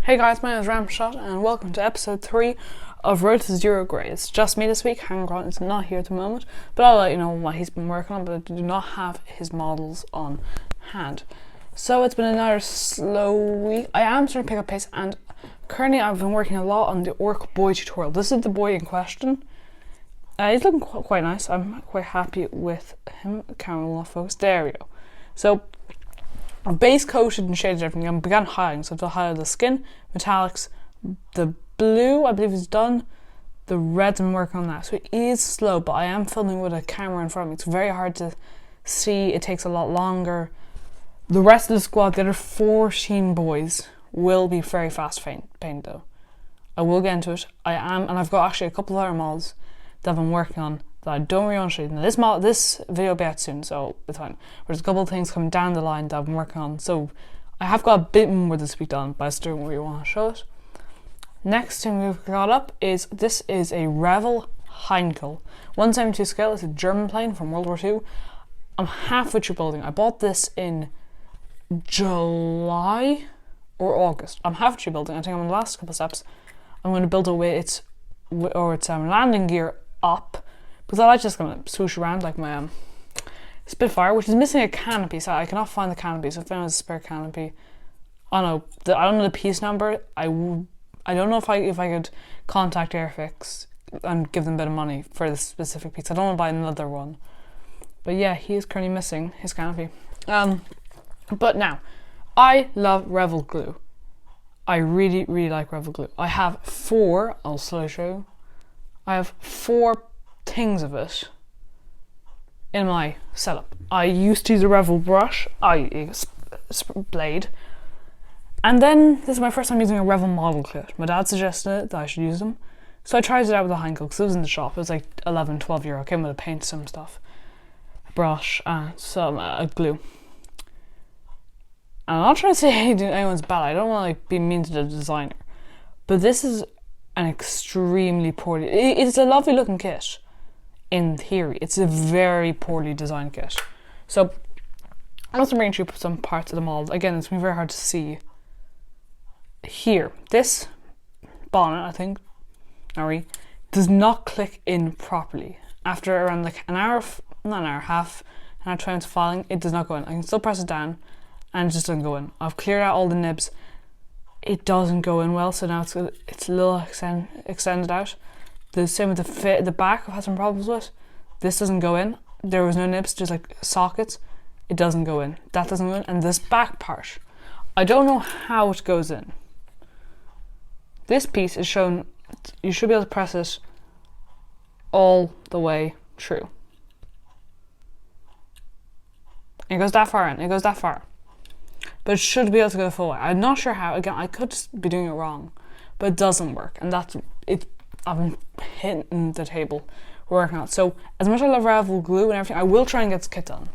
Hey guys, my name is Ramshot and welcome to episode 3 of Road to Zero Grey. It's just me this week. Hangron is not here at the moment, but I'll let you know what he's been working on, but I do not have his models on hand. So it's been another slow week. I am starting to pick up pace, and currently I've been working a lot on the Orc Boy tutorial. This is the boy in question. He's looking quite nice. I'm quite happy with him. Camera will not focus. There we go. So I'm base coated and shaded everything. I began highlighting, so I've highlighted the skin, metallics, the blue I believe is done, the red I'm working on that. So it is slow, but I am filming with a camera in front of me. It's very hard to see, it takes a lot longer. The rest of the squad, the other 14 boys, will be very fast paint though. I will get into it. And I've got actually a couple of other models that I've been working on that I don't really want to show you. Now this video will be out soon, so it's fine. There's a couple of things coming down the line that I've been working on, so I have got a bit more this week done, but I still don't really want to show it. Next thing we've got up is, this is a Revel Heinkel 172 scale. It's a German plane from World War II. I'm halfway through building. I bought this in July or August. I'm halfway through building. I think I'm in the last couple of steps. I'm going to build it with its landing gear up, because I like just going to swoosh around like my Spitfire, which is missing a canopy, so I cannot find the canopy. So if there was a spare canopy, I don't know the piece number. I don't know if I could contact Airfix and give them a bit of money for this specific piece. I don't want to buy another one, but yeah, he is currently missing his canopy. But now, I love Revel glue. I really like Revel glue. I have 4. I'll slowly show you. I have 4 things of it in my setup. I used to use a Revel brush, blade, and then this is my first time using a Revel model kit. My dad suggested that I should use them, so I tried it out with a Heinkel because it was in the shop. It was like 11-12 euro. It came with a paint, some stuff, a brush, and some glue. And I'm not trying to say anyone's bad. I don't want to be mean to the designer, but this is an extremely poorly. It's a lovely looking kit. In theory, it's a very poorly designed kit. So I'm also bringing you some parts of the model. Again, it's been very hard to see here. This bonnet, I think, does not click in properly. After around like half an hour trying to filing, it does not go in. I can still press it down and it just doesn't go in. I've cleared out all the nibs. It doesn't go in well, so now it's a little extended out. The same with the back I've had some problems with. This doesn't go in. There was no nibs, just like sockets. It doesn't go in. That doesn't go in. And this back part, I don't know how it goes in. This piece is shown, you should be able to press it all the way through. It goes that far in, it goes that far. But it should be able to go the full way. I'm not sure how. Again, I could just be doing it wrong, but it doesn't work, and that's it. I've been hitting the table working on it. So as much as I love Revel glue and everything, I will try and get this kit done,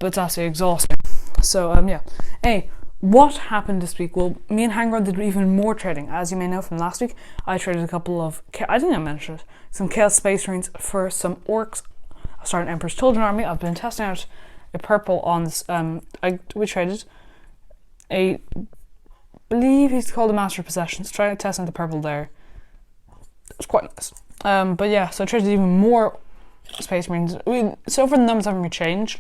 but it's absolutely exhausting. So yeah. Hey, what happened this week? Well, me and Hangron did even more trading. As you may know from last week, I traded a couple of, I think I mentioned it, some Chaos Space Marines for some Orcs. I started an Emperor's Children army. I've been testing out a purple on this. We traded a, believe he's called a Master of Possessions. Try testing the purple there. It's quite nice. But yeah, so I traded even more Space Marines. So far the numbers haven't really changed.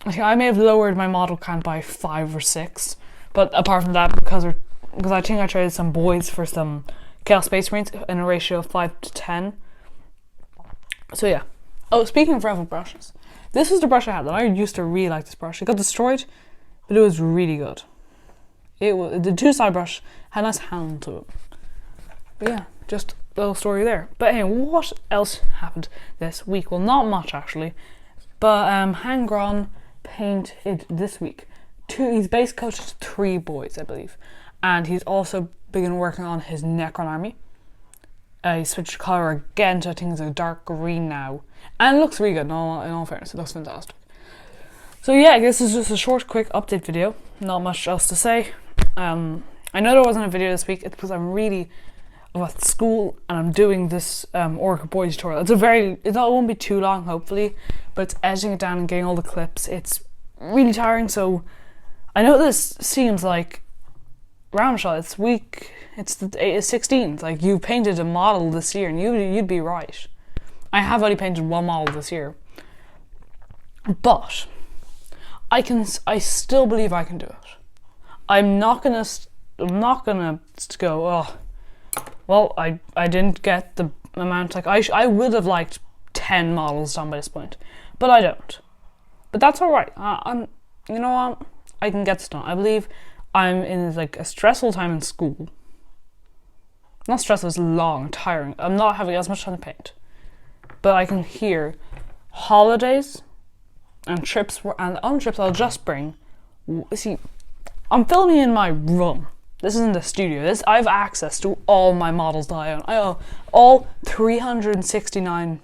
I think I may have lowered my model count by 5 or 6, but apart from that, because I think I traded some boys for some Chaos Space Marines in a ratio of 5 to 10. So yeah. Oh, speaking of Revel brushes, this was the brush I had, and I used to really like this brush. It got destroyed, but it was really good. The 2-side brush had a nice hand to it. But yeah, just a little story there. But anyway, what else happened this week? Well, not much actually. But Hangron painted this week. He's base coached 3 boys, I believe. And he's also begun working on his Necron army. He switched colour again to, I think it's a dark green now. And it looks really good, in all fairness, it looks fantastic. So yeah, this is just a short, quick update video. Not much else to say. I know there wasn't a video this week. It's because I'm at school and I'm doing this Orc Boy tutorial. It won't be too long, hopefully, but it's editing it down and getting all the clips. It's really tiring, so I know this seems like Ramshot, it's the 16th. Like, you painted a model this year and you'd be right. I have only painted one model this year. But I still believe I can do it. I'm not gonna go, oh, well, I didn't get the amount, like, I would have liked 10 models done by this point, but I don't. But that's alright. You know what? I can get this done. I believe I'm in, like, a stressful time in school. Not stressful, it's long, tiring. I'm not having as much time to paint. But I can hear holidays and trips, and on trips I'll just bring, see, I'm filming in my room. This isn't the studio. I have access to all my models that I own. I own all 369,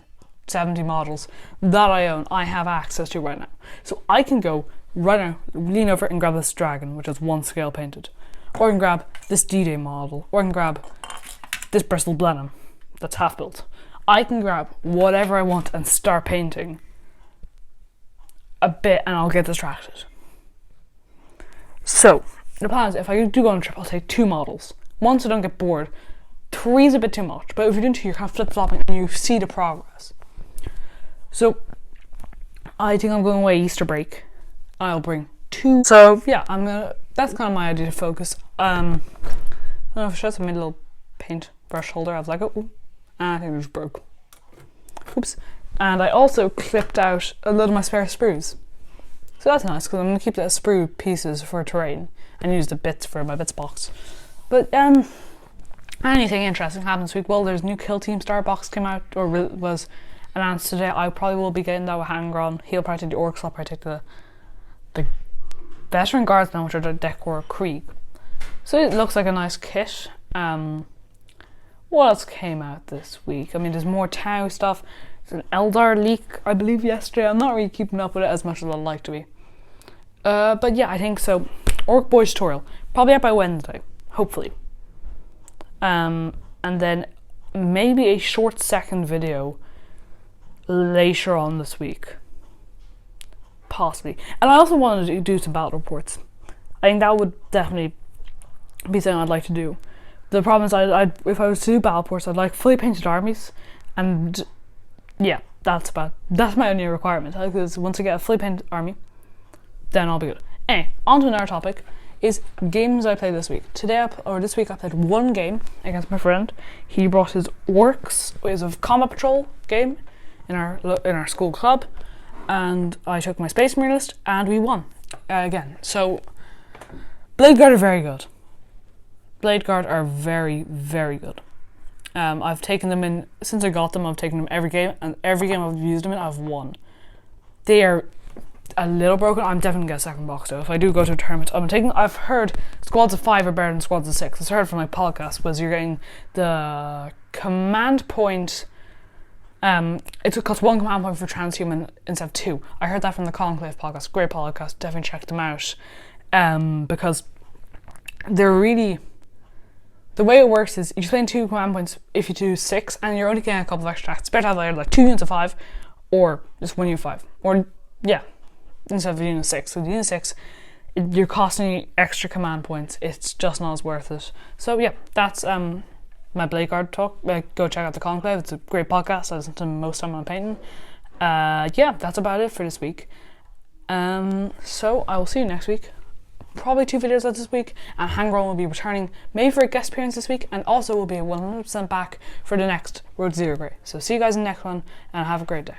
70 models that I own. I have access to right now. So I can go right now, lean over and grab this dragon, which is 1 scale painted. Or I can grab this D-Day model. Or I can grab this Bristol Blenheim that's half built. I can grab whatever I want and start painting a bit and I'll get distracted. So, the plan is, if I do go on a trip, I'll take 2 models. 1, so I don't get bored. 3 is a bit too much, but if you're doing 2, you're kind of flip-flopping and you see the progress. So, I think I'm going away Easter break. I'll bring 2. So, yeah, that's kind of my idea to focus. I don't know if I showed some little paint brush holder. I was like, oh, and I think it just broke. Oops. And I also clipped out a lot of my spare sprues. So that's nice, because I'm going to keep the sprue pieces for terrain and use the bits for my bits box. But anything interesting happened this week? Well, there's a new Kill Team Star box came out, or was announced today. I probably will be getting that with Hangron. He'll probably take the Orcs, I'll probably take the Veteran Guardsmen, which are the Decor Krieg. So it looks like a nice kit. What else came out this week? I mean, there's more Tau stuff. There's an Eldar leak, I believe, yesterday. I'm not really keeping up with it as much as I'd like to be. But yeah, I think so. Orc Boy tutorial. Probably out by Wednesday, hopefully. And then maybe a short second video later on this week. Possibly. And I also wanted to do some battle reports. I think that would definitely be something I'd like to do. The problem is, if I was to do battle reports, I'd like fully painted armies, and yeah, that's my only requirement. Because once I get a fully painted army, then I'll be good. Anyway, on to another topic, is games I played this week. This week I played 1 game against my friend. He brought his Orcs, it was a combat patrol game in our school club, and I took my Space Marine list, and we won again. So, Blade Guard are very good. Blade Guard are very, very good. I've taken them in, since I got them, I've taken them every game, and every game I've used them in, I've won. They are a little broken. I'm definitely going to get a second box though. If I do go to a tournament, I've heard squads of 5 are better than squads of 6. As I heard from my podcast, was you're getting the command point, it costs 1 command point for transhuman instead of 2. I heard that from the Conclave Podcast. Great podcast, definitely check them out. Because they're really, the way it works is you spend 2 command points if you do 6, and you're only getting a couple of extra acts. It's better to have either like 2 units of 5 or just 1 unit of 5. Or, yeah, instead of a unit of 6. So the unit of 6, you're costing you extra command points. It's just not as worth it. So yeah, that's my Blade Guard talk. Go check out the Conclave. It's a great podcast. I listen to most time when I'm painting. Yeah, that's about it for this week. So I will see you next week. Probably 2 videos out this week, and Hangron will be returning maybe for a guest appearance this week, and also will be 100% back for the next Road to Zero Grey. So see you guys in the next one, and have a great day.